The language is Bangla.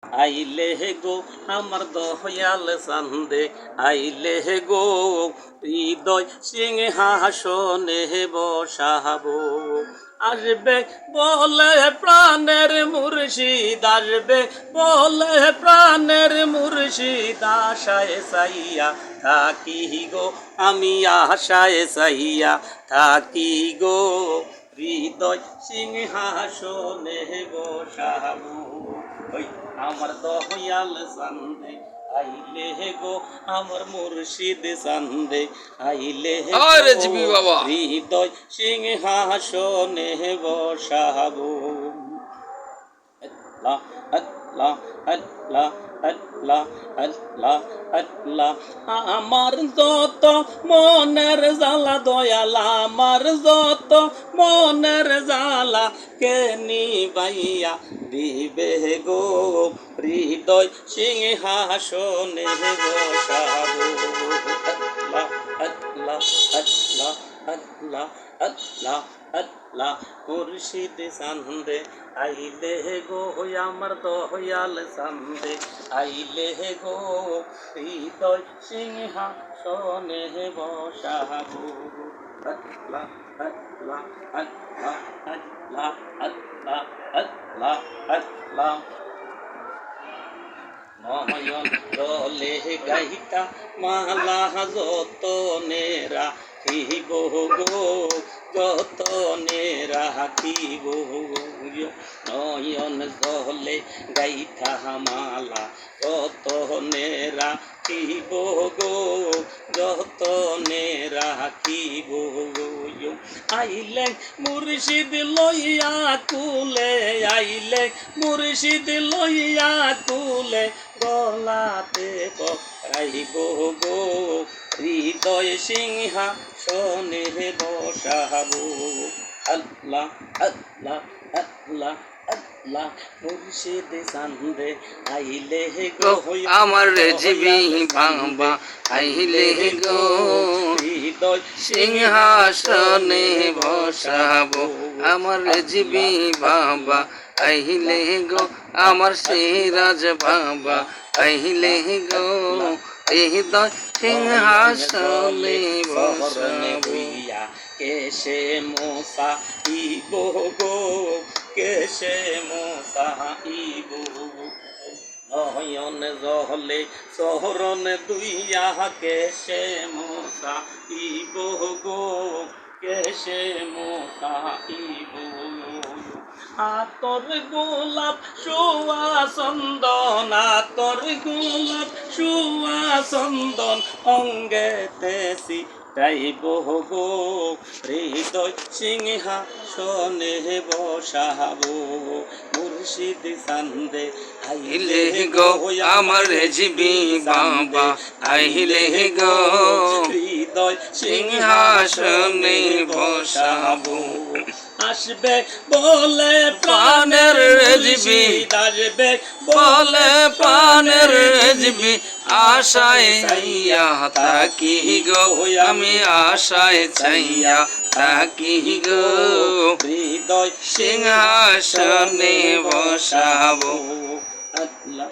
আইলে গো আমার দয়াল চান্দে, আইলে গো হৃদয় সিংহাসনে বসাবো। আসবে বলে প্রাণের মুর্শিদ, আসবে বলে প্রাণের মুর্শিদ, আশায় চাইয়া থাকি গো আমি, আশায় চাইয়া থাকি গো হৃদয় সিংহাসনে বসাবো। ওই আমার দয়াল চান্দে, আইলে গো আমার মুর্শিদ চান্দে, আইলে গো হৃদয় সিংহাসনে বসাবো। আল্লাহ আল্লাহ আল্লাহ আল্লাহ আল্লাহ আল্লাহ। আমার যত মনের জ্বালা দয়াল, আমার যত মনের জ্বালা কে নিবাইয়া দিবে গো হৃদয় সিংহাসনে বসাবো। আল্লাহ আল্লাহ আল্লাহ আল্লাহ আল্লাহ আল্লাহ। মুর্শিদ চান্দে, আইলে গো আমার দয়াল চান্দে, আইলে গো হৃদয় সিংহাসনে বসাবো। আল্লাহ আল্লাহ আল্লাহ আল্লাহ আল্লাহ আল্লাহ আল্লাহ। নয়ন দলে গাইতা মালা যতনে রাখিব গো, যতনে রাখিব। নয়ন দলে গাইতা মালা যতনে রাখিব গো, যতনে রাখিব। আইলে মুর্শিদ লইয়া কুলে, আইলে মুর্শিদ লইয়া কুলে, গলাতে পরাইব গো হৃদয় সিংহাসনে বসাবো। আল্লাহ আল্লাহ আল্লাহ আল্লাহ। মুর্শিদ চান্দে, আইলে গো আমার জীবী বাবা, আইলে গো হৃদয় সিংহাসনে বসাবো। আমার জীবী বাবা, আইলে গো আমার সিরাজ বাবা, আইলে গো হৃদয় সিংহাসনে বসাবো। কেশে মোসা ইব গো, কেশে মোসা ইব। নয়ন জলে চরণ দুইয়া, কেশে মোসা ইব গো, কেশে মোসা ইব। আতর গোলাপ সোয়া চন্দন, আতর গোলাপ সোয়া চন্দন, অঙ্গেতে তাইব গো হৃদয় সিংহাসনে বসাবো। মুর্শিদ চান্দে, আইলে গো আমার জীবী বাবা, আইলে গো হৃদয় সিংহাসনে বসাবো। আসবে বলে প্রাণের জীবী, আসবে বলে প্রাণের জীবী, আশায় চাইয়া থাকি গো আমি, আশায় চাইয়া থাকি গো হৃদয় সিংহাসনে বসাবো। আল্লাহ।